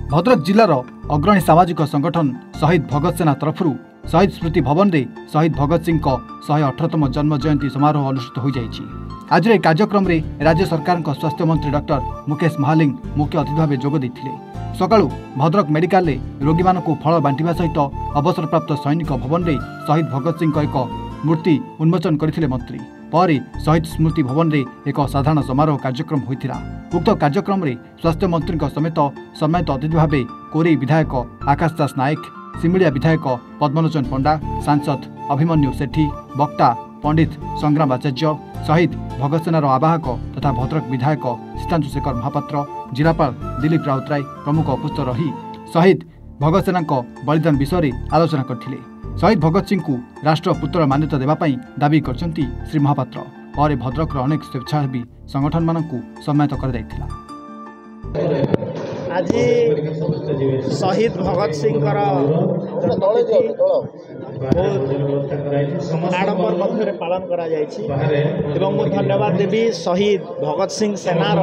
भद्रक जिलार अग्रणी सामाजिक संगठन शहीद भगत सेना तरफ शहीद स्मृति भवन में शहीद भगत सिंह 118तम जन्म जयंती समारोह अनुष्ठित हो जाइछि। आज कार्यक्रम में राज्य सरकार स्वास्थ्य मंत्री डॉक्टर मुकेश महालिंग मुख्य अतिथि भाव जोग देथिले। सकाळु भद्रक मेडिकल रोगी मानक फल बांटिबा सहित अवसरप्राप्त सैनिक भवन में शहीद भगत सिंह एक मूर्ति उन्मोचन करथिले मंत्री। पर शहीद स्मृति भवन में एक साधारण समारोह कार्यक्रम होइथिला। उक्त कार्यक्रम में स्वास्थ्य मंत्री समेत सम्मानित अतिथि भाव कोरेई विधायक आकाश दास नायक, सिमिलिया विधायक पद्मलोचन पंडा, सांसद अभिमन्यु सेठी, वक्ता पंडित संग्राम आचार्य, शहीद भगत सेनार आवाहक तथा भद्रक विधायक सीतांशु शेखर महापात्र, जिलापाल दिलीप राउतराय प्रमुख उपस्थित रही शहीद भगत सेना बलिदान विषय आलोचना करथिले। शहीद भगत सिंह को राष्ट्रपुत्र मान्यता देवाई दाबी करछंती श्री महापात्र। और भद्रक अनेक स्वेच्छासेवी संगठन मानकु सम्मानित कर दैथिला। आज शहीद भगत सिंह आडंबर मध्य पालन करा जायछि एवं मु धन्यवाद देवी शहीद भगत सिंह सेनार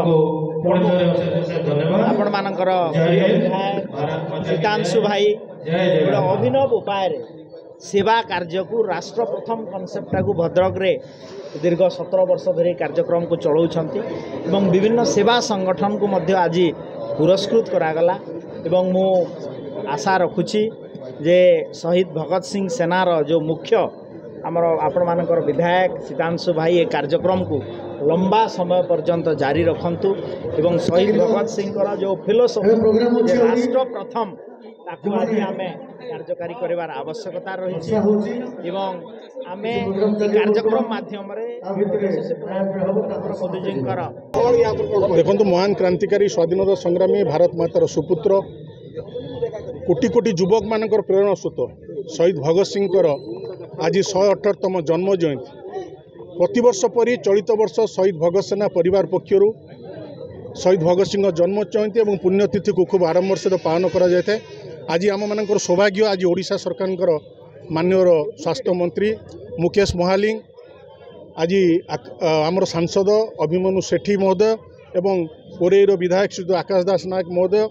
आपण मानकर सीतांशु भाई अभिनव उपाय सेवा कार्य को राष्ट्र प्रथम कनसेप्टा को भद्रक रे दीर्घ 17 वर्ष धरी कार्यक्रम को चलाउछंती एवं विभिन्न सेवा संगठन को मध्य आज पुरस्कृत करागला। एवं मु आशा रखुची जे शहीद भगत सिंह सेनार जो मुख्य आमर आपण मानकर विधायक सीतांशु भाई ए कार्यक्रम को लंबा समय पर्यंत जारी रखंतु एवं शहीद भगत सिंह जो फिलोसफी राष्ट्र प्रथम ताकू आज आमे कार्यकारी करिवार आवश्यकता रही एवं आमे कार्यक्रम माध्यम देखो महान क्रांतिकारी स्वाधीनता संग्रामी भारत मातार सुपुत्र कोटि कोटि युवक मानकर प्रेरणा स्रोत शहीद भगत सिंह आज 118तम जन्म जयंती प्रतिवर्ष परि चलित वर्ष शहीद भगत सेना परिवार पक्षर शहीद भगत सिंह जन्म जयंती और पुण्यतिथि को खूब आडंबर सहित पालन करा। आज आम मानकर सौभाग्य आज ओडिशा सरकार माननीय स्वास्थ्य मंत्री मुकेश महालिंग, आज आमर सांसद अभिमन्यु सेठी महोदय एवं कोरेईर विधायक श्री आकाश दास नायक महोदय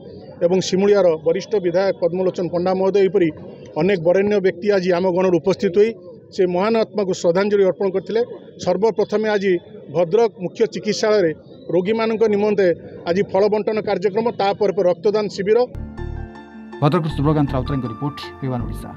एवं सिमुलियार वरिष्ठ विधायक पद्मलोचन पंडा महोदय यहपरी अनेक बरेण्य व्यक्ति आज आम गण उपस्थित हुई से महान आत्मा को श्रद्धांजलि अर्पण करते। सर्वप्रथमे आज भद्रक मुख्य चिकित्सालय रोगी मान निमंते आज फल बंटन कार्यक्रम तापर रक्तदान शिविर। भद्रक सुब्रकांत राउतराय रिपोर्ट, विवान ओडिशा।